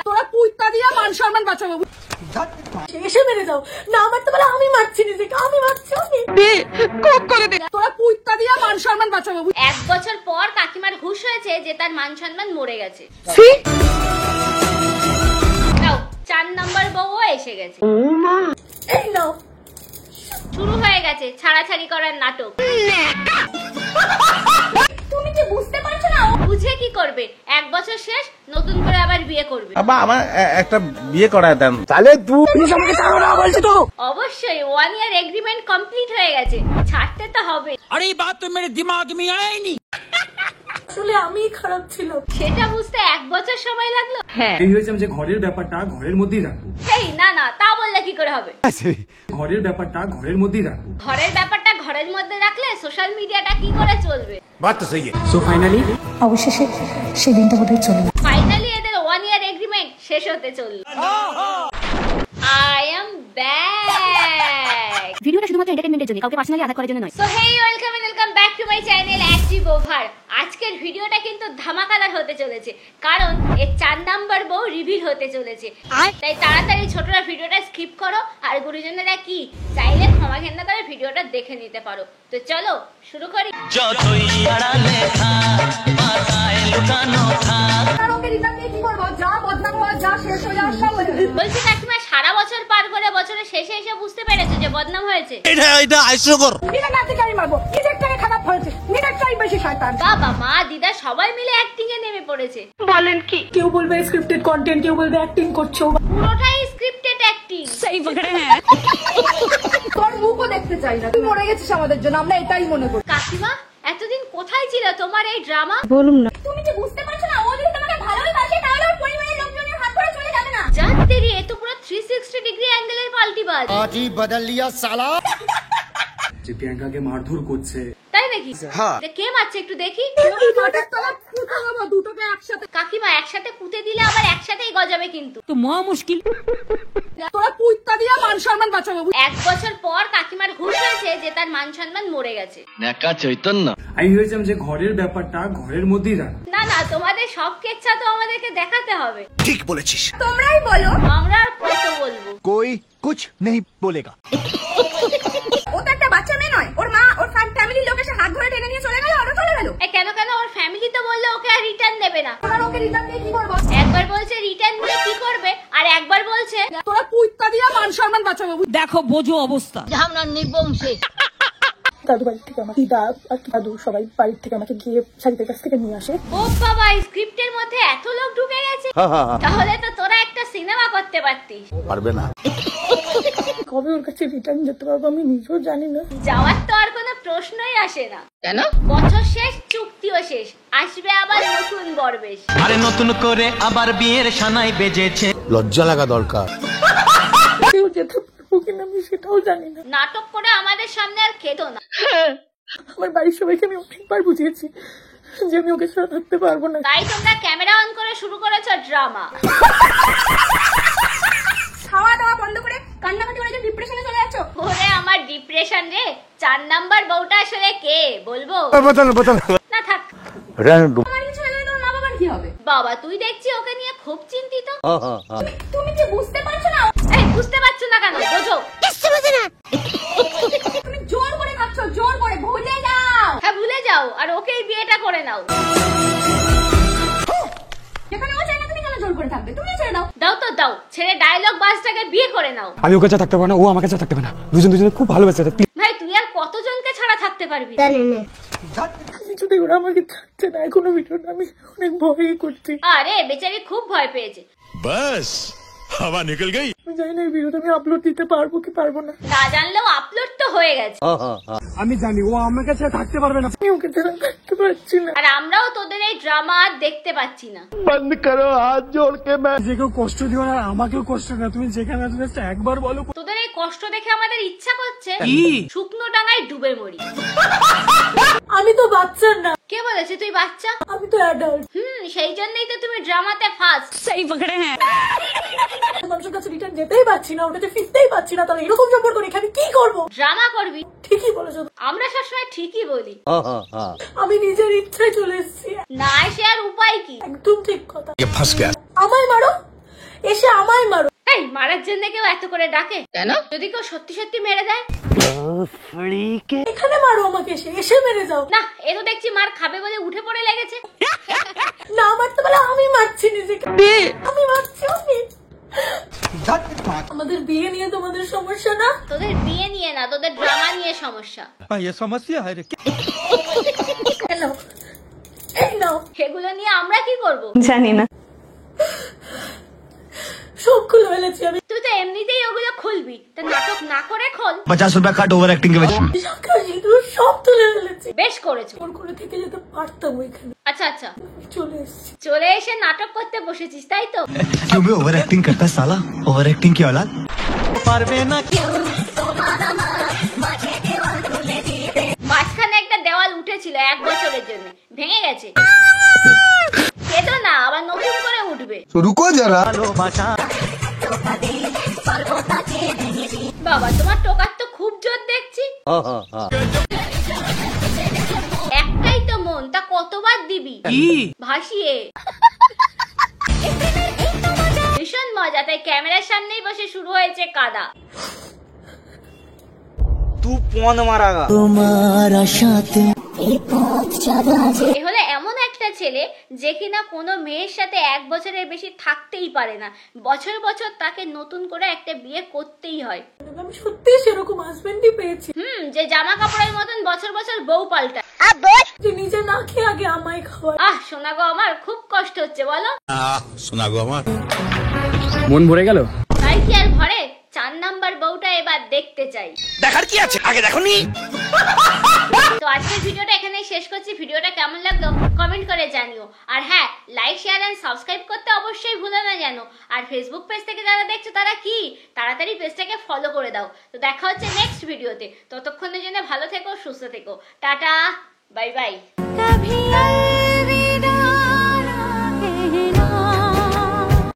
তোরা পুইতা দিয়া মান সম্মান বাঁচাবো এসে মেরে যাও না আমার তো বলে আমি মারছি নিজেকে আমি মারছি তোরা পুইতা দিয়া মান সম্মান বাঁচাবো। 1 বছর পর কাকিমার হুঁশ হয়েছে যে তার মান সম্মান মরে গেছে। 4 নম্বর বউও এসে গেছে। এই নাও শুরু হয়ে গেছে ছাড়াছাড়ি করার নাটক। তুমি কি বুঝতে পারছো না ও বুঝে কি করবে? 1 বছর শেষ নতুন করে আবার বিয়ে করবে। বাবা আমার একটা বিয়ে করায় দেন তাহলে তুই আমাকে ছাড়ো না বলছি তো। অবশ্যই 1 ইয়ার এগ্রিমেন্ট কমপ্লিট হয়ে গেছে, ছাড়তে তো হবে। আরে এই বাত তো মেরে দিমাগ মে আয়নি। আসলে আমি খারাপ ছিল সেটা বুঝতে 1 বছর সময় লাগলো। এই হয়েছে যে ঘরের ব্যাপারটা ঘরের মধ্যেই রাখবো। এই না না তা বললে কি করে হবে? ঘরের ব্যাপারটা ঘরের মধ্যেই রাখবো। ঘরের ব্যাপারটা ঘরের মধ্যে রাখলে সোশ্যাল মিডিয়াটা কি করে চলবে? বাত তো সহি সো ফাইনালি অবশেষে সেই দিনটা বোধহয় চলে গেল। ফাইনালি এদের 1 ইয়ার এগ্রিমেন্ট শেষ হতে চললো। I am back. ভিডিওটা শুধুমাত্র এন্টারটেইনমেন্টের জন্য, কাউকে পার্সোনালি আঘাত করার জন্য নয়। So hey welcome and welcome back to my channel active over. আজকের ভিডিওটা কিন্তু ধামাকাদার হতে চলেছে, কারণ এর 4 নাম্বার বউ রিভিল হতে চলেছে। তাই তাড়াতাড়ি ছোটরা ভিডিওটা স্কিপ করো, আর গুরুজনেরা কি চাইলে ক্ষমা ঘেন্না করে ভিডিওটা দেখে নিতে পারো। তো চলো শুরু করি। যতই আড়ালে থাক মাথায় লুকানো থাক। বলছি কাকিমা সারা বছর পার করে বছরের শেষে এসে বুঝতে পেরেছে যে বদনাম হয়েছে? এটা হাস্যকর। বাবা মা দিদা সবাই মিলে অ্যাক্টিং এ নেমে পড়েছে। বলেন কি কেউ বলবে স্ক্রিপ্টেড কন্টেন্ট, কেউ বলবে অ্যাক্টিং করছো। পুরোটাই স্ক্রিপ্টেড অ্যাক্টিং। সেই পকড়ে হ্যাঁ। তোর মুখও দেখতে চাই না, তুই মরে গেছিস আমাদের জন্য, আমরা এটাই মনে করি। কাকিমা এতদিন কোথায় ছিল তোমার এই ড্রামা? বলুন না। তুমি কি বুঝতে পারছো না ও যদি তোমাকে ভালোই বাসে তাহলে ওর পরিবারের লোকজনের হাত ধরে চলে যাবে না? জান তেরি এ তো পুরো 360 ডিগ্রি অ্যাঙ্গেলের পাল্টিবাজ। আজি বদল লিয়া সালা। যে প্রিয়াঙ্কাকে মারধর করছে। তাই নাকি? হ্যাঁ। কে মারছে একটু দেখি। দুটোকে একসাথে কাকিমা একসাথে পুঁতে দিলে আবার একসাথেই গজাবে কিন্তু। তো মহা মুশকিল। তোরা পুইতা দিয়া মান সম্মান বাঁচাবো। 1 বছর পর কাকিমার হুঁশ হয়েছে যে তার মান সম্মান মরে গেছে। নেকা চৈতন্য। এই হয়েছে যে ঘরের ব্যাপারটা ঘরের মধ্যেই রাখবো। না না তোমাদের সব কেচ্ছা তো আমাদেরকে দেখাতে হবে। ঠিক বলেছিস। তোমরাই বলো, আমরা আর কত বলবো। কোই কুছ नहीं बोलेगा। ও তো একটা বাচ্চা মেয়ে নয়, ওর মা ওর ফ্যামিলির লোক এসে হাত ধরে টেনে নিয়ে চলে গেল, ওরা চলে গেল। কেন কেন ওর ফ্যামিলি তো বললো ওকে আর রিটার্ন দেবে না। তোরা ওকে রিটার্ন দিয়ে কি করবো? একবার বলছে রিটার্ন দিয়ে কি করবে, আর একবার বলছে তোরা পুইতা দিয়া মান সম্মান বাঁচাবো। দেখো বোঝো অবস্থা। দাদু বাড়ির থেকে আমাকে দিদা আর দাদু সবাই বাড়ির থেকে আমাকে গিয়ে শাড়িদের কাছ থেকে নিয়ে আসে। ও বাবা স্ক্রিপ্টের মধ্যে এত লোক ঢুকে গেছে। তাহলে তো তোরা একটা সিনেমা করতে পারতিস। পারবে না। কবে ওর কাছে রিটার্ন যেতে পারবো আমি নিজেও জানি না। যাওয়ার তো আর কোনো প্রশ্নই আসে না। কেন? বছর শেষ চুক্তিও শেষ, আসবে আবার নতুন বরবেশ। আরে নতুন করে আবার বিয়ের সানাই বেজেছে। লজ্জা লাগা দরকার। কেউ যেতে পারবো কিনা আমি সেটাও জানি না। নাটক করে আমাদের সামনে আর খেতো না। আমার বাড়ির সবাইকে আমি অনেকবার বুঝিয়েছি যে আমি ওকে ছাড়া থাকতে পারবো না। তাই তোমরা ক্যামেরা অন করে শুরু করেছো ড্রামা। খাওয়া দাওয়া বন্ধ করে কান্নাকাটি করে যে ডিপ্রেশনে চলে যাচ্ছ। ওরে আমার ডিপ্রেশন রে। 4 নাম্বার বউটা আসলে কে বলবো? বদল না থাক। র‍্যান্ডম। আমার কিছু হলে তোর মা বাবার কি হবে? বাবা তুই দেখছি ওকে নিয়ে খুব চিন্তিত। হ্যাঁ। তুমি কি বুঝতে পারছো না? এই বুঝতে পারছো না কেন? বোঝো। তুমি জোর করে খাচ্ছ, জোর করে। ভুলে যাও। হ্যাঁ ভুলে যাও আর ওকেই বিয়েটা করে নাও। যেখানে ও চায় না তুমি কেন জোর করে থাকবে? তুমিও ছেড়ে দাও। দাও তো দাও, ছেড়ে ডায়লগ বাসটাকে বিয়ে করে নাও। আমি ওকে ছাড়া থাকতে পারবো না, ও আমাকে ছাড়া থাকতে পারে না, দুজনে খুব ভালোবাসে। ভাই তুই আর কতজনকে ছাড়া থাকতে পারবি? কিছুতেই ওরা আমাকে থাকছে না এখনো। ভিডিওটা আমি অনেক ভয়ই করছি। আরে বেচারি খুব ভয় পেয়েছে। बस हवा निकल गई। আমি জানি না এই ভিডিওটা আমি আপলোড দিতে পারবো কি পারবো না। না জানলেও আপলোড তো হয়ে গেছে। আমি জানি ও আমাকে ছাড়া থাকতে পারবে না। আমি ওকে ছাড়া থাকতে পারছি না। আর আমরাও তোদের এই ড্রামা আর দেখতে পাচ্ছি না। বন্ধ করো হাত জোড় কে। যে কেউ কষ্ট দিও না, আমাকেও কষ্ট না। তুমি যেখানে আছো জাস্ট একবার বলো। তোদের এই কষ্ট দেখে আমাদের ইচ্ছা করছে শুকনো ডাঙায় ডুবে মরি। আমি তো বাচ্চা না। কে বলেছে তুই বাচ্চা? আমি তো অ্যাডাল্ট। সেই জন্যই তো তুমি ড্রামাতে ফার্স্ট। সেই পকড়ে হ্যাঁ। মানুষের কাছে রিটার্ন যেতেই পারছি না, ওটাতে ফিরতেই পারছি না, তাহলে এরকম সম্পর্ক রেখে আমি কি করবো? ড্রামা করবি? ঠিকই বলেছো, আমরা সবসময় ঠিকই বলি। আমি নিজের ইচ্ছায় চলে এসেছি। না এসে আর উপায় কি? একদম ঠিক কথা। ये फंस गया। আমায় মারো, এসে আমায় মারো। এই মারার জন্য কেউ এত করে ডাকে কেন? যদি কেউ সত্যি সত্যি মেরে দেয়? এখানে মারো আমাকে, এসে মেরে যাও। না, এ তো দেখছি মার খাবে বলে উঠে পড়ে লেগেছে। না মারতে বলে আমি মারছি নিজেকে, আমি মারছি আমি। আমাদের বিয়ে নিয়ে তোমাদের সমস্যা না? তোদের বিয়ে নিয়ে না, তোদের ড্রামা নিয়ে সমস্যা। কেন? এই নাও। এগুলো নিয়ে আমরা কি করব? জানি না। সব খুলে ফেলেছি আমি। তুই তো এমনিতেই ওগুলো খুলবি, তা নাটক না করে খোল। 50 रुपया काट ओवर एक्टिंग के वजह সকাল সিঁদুর সব তুলে ফেলেছি। বেশ করেছো। ওর করে থেকে যেতে পারতাম ওইখানে। আচ্ছা আচ্ছা, চলে এসেছি। চলে এসে নাটক করতে বসেছিস তাই তো? क्यों बे ओवर एक्टिंग करता है साला, ओवर एक्टिंग की औलाद। পারবে না মাঝখানে একটা দেওয়াল উঠেছিল 1 বছরের জন্য, ভেঙে গেছে। কেঁদো না, আবার নতুন করে উঠবে। रुको जरा। ভালোবাসা বাবা তোমার টোকার তো খুব জোর দেখছি। একটাই তো মন, তা কতবার দিবি? ভাসিয়ে। ভীষণ মজা, তাই ক্যামেরার সামনেই বসে শুরু হয়েছে কাদা। तू कौन मारागा? এ হলো এমন একটা ছেলে যে কিনা কোনো মেয়ের সাথে 1 বছরের বেশি থাকতেই পারে না, বছর বছর তাকে নতুন করে একটা বিয়ে করতেই হয়। আমি সত্যি সেরকম হাজবেন্ডই পেয়েছি যে জামা কাপড়ের মতন বছর বছর বউ পাল্টায়। যে নিজে না খেয়ে আগে আমায় খাওয়ায়। শোনা গো, আমার খুব কষ্ট হচ্ছে বলো। सुना गो हमार। মন ভরে গেল। তাই কি আর ভরে? 4 নাম্বার বউটা এবার দেখতে চাই। দেখার কি আছে? আগে দেখোনি। তো আজকের ভিডিওটা এখানেই শেষ করছি। ভিডিওটা কেমন লাগলো কমেন্ট করে জানিও। আর হ্যাঁ, লাইক শেয়ার এন্ড সাবস্ক্রাইব করতে অবশ্যই ভুলো না যেন। আর ফেসবুক পেজ থেকে যারা দেখছো তারা কি তাড়াতাড়ি পেজটাকে ফলো করে দাও। তো দেখা হচ্ছে নেক্সট ভিডিওতে। ততক্ষণের জন্য ভালো থেকো, সুস্থ থেকো। Tata, bye bye.